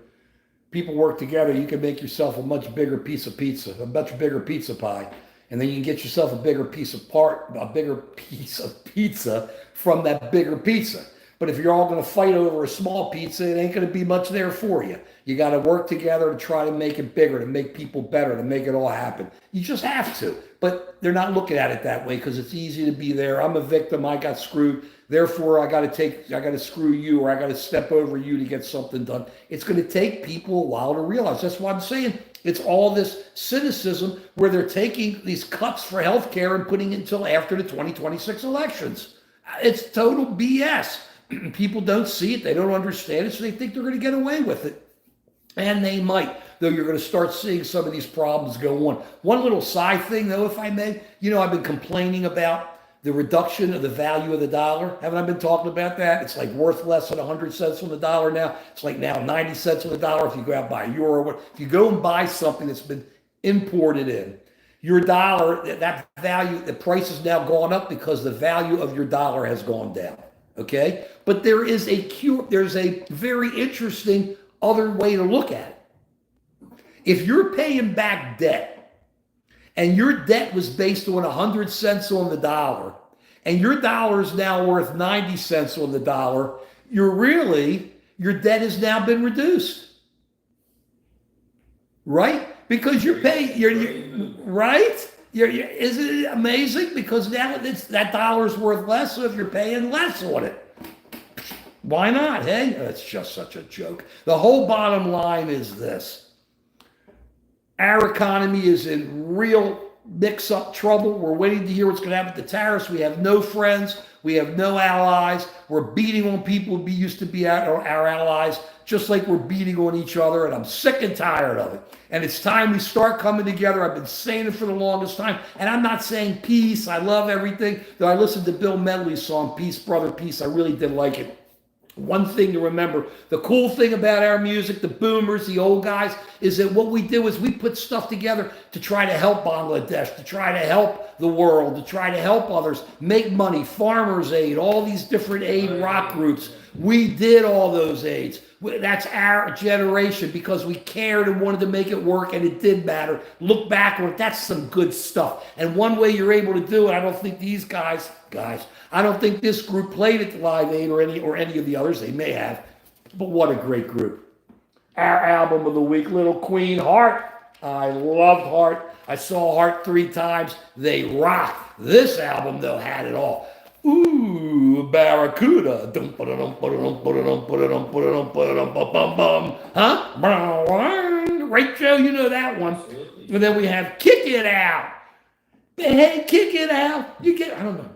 People work together, you can make yourself a much bigger piece of pizza, a much bigger pizza pie. And then you can get yourself a bigger piece of pizza from that bigger pizza. But if you're all going to fight over a small pizza, it ain't going to be much there for you. You got to work together to try to make it bigger, to make people better, to make it all happen. You just have to. But they're not looking at it that way because it's easy to be there. I'm a victim. I got screwed. Therefore, I got to screw you, or I got to step over you to get something done. It's going to take people a while to realize. That's why I'm saying it's all this cynicism where they're taking these cuts for healthcare and putting it until after the 2026 elections. It's total BS. People don't see it. They don't understand it. So they think they're going to get away with it. And they might, though you're going to start seeing some of these problems go on. One little side thing, though, if I may, I've been complaining about the reduction of the value of the dollar. Haven't I been talking about that? It's like worth less than 100 cents on the dollar now. It's like now 90 cents on the dollar if you go out and buy a euro. If you go and buy something that's been imported in, your dollar, that value, the price has now gone up because the value of your dollar has gone down. Okay? But there's a very interesting other way to look at it. If you're paying back debt, and your debt was based on 100 cents on the dollar, and your dollar is now worth 90 cents on the dollar, your debt has now been reduced. Right? Because you're paying, right? Isn't it amazing? Because now that dollar's worth less, so if you're paying less on it, why not? Hey, that's just such a joke. The whole bottom line is this. Our economy is in real mix-up trouble. We're waiting to hear what's going to happen with the tariffs. We have no friends. We have no allies. We're beating on people who used to be our allies, just like we're beating on each other, and I'm sick and tired of it. And it's time we start coming together. I've been saying it for the longest time, and I'm not saying peace. I love everything. Though I listened to Bill Medley's song, Peace, Brother, Peace. I really did like it. One thing to remember, the cool thing about our music, the boomers, the old guys, is that what we do is we put stuff together to try to help Bangladesh, to try to help the world, to try to help others, make money, farmers aid, all these different aid rock groups. We did all those aids. That's our generation because we cared and wanted to make it work, and it did matter. Look backward, that's some good stuff. And one way you're able to do it, I don't think these guys, I don't think this group played at the Live Aid or any of the others. They may have, but what a great group. Our album of the week, Little Queen, Heart. I loved Heart. I saw Heart 3 times. They rock. This album, though, had it all. Ooh, Barracuda. Huh? Right, Joe? You know that one. Absolutely. And then we have Kick It Out. Hey, kick it out. I don't know.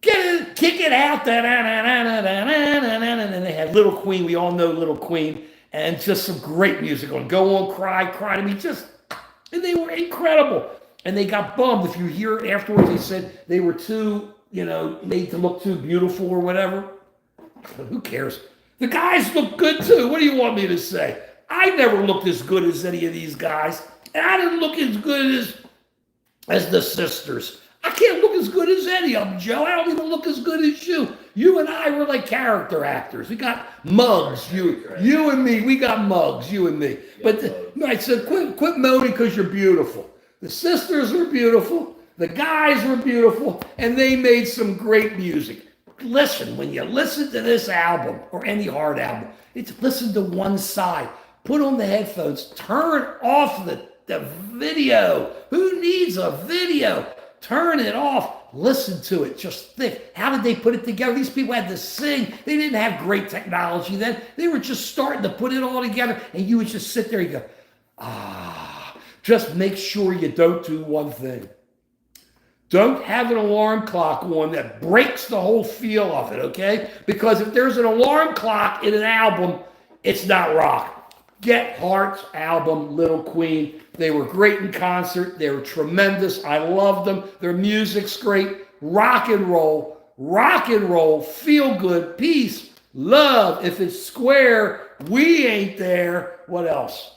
Kick it out. And they had Little Queen. We all know Little Queen. And just some great music on Go On, Cry to Me. And they were incredible. And they got bummed. If you hear afterwards, they said they were too, made to look too beautiful or whatever. Who cares? The guys look good too. What do you want me to say? I never looked as good as any of these guys. And I didn't look as good as the sisters. I can't look as good as any of them, Joe. I don't even look as good as you. You and I were like character actors. We got mugs. You and me, we got mugs, you and me. But I said, quit moaning because you're beautiful. The sisters were beautiful. The guys were beautiful. And they made some great music. Listen, when you listen to this album or any hard album, listen to one side. Put on the headphones. Turn off the video. Who needs a video? Turn it off. Listen to it. Just think. How did they put it together? These people had to sing. They didn't have great technology then. They were just starting to put it all together. And you would just sit there and go, Just make sure you don't do one thing. Don't have an alarm clock on that breaks the whole feel of it, okay? Because if there's an alarm clock in an album, it's not rock. Get Heart's album, Little Queen. They were great in concert. They were tremendous. I loved them. Their music's great. Rock and roll. rock and roll, feel good, peace, love. If it's square, we ain't there. What else?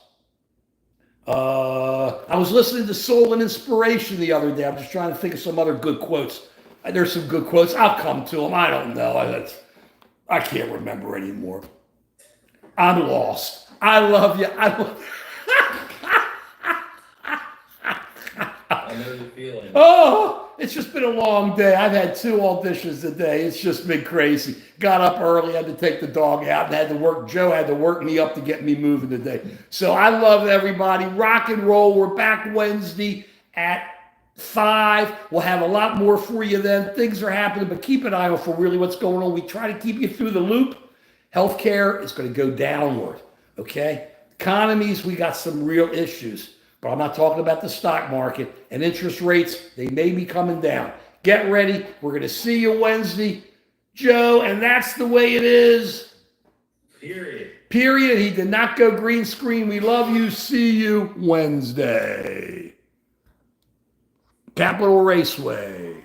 I was listening to Soul and Inspiration the other day. I'm just trying to think of some other good quotes. There's some good quotes. I'll come to them. I don't know. I can't remember anymore. I'm lost. I love you. I know the feeling. Oh, it's just been a long day. I've had 2 auditions today. It's just been crazy. Got up early, had to take the dog out, and had to work. Joe had to work me up to get me moving today. So I love everybody. Rock and roll. We're back Wednesday at 5. We'll have a lot more for you then. Things are happening, but keep an eye out for really what's going on. We try to keep you through the loop. Healthcare is going to go downward, okay? Economies, we got some real issues. But I'm not talking about the stock market. And interest rates, they may be coming down. Get ready. We're going to see you Wednesday, Joe, and that's the way it is. Period. He did not go green screen. We love you. See you Wednesday. Capitol Raceway.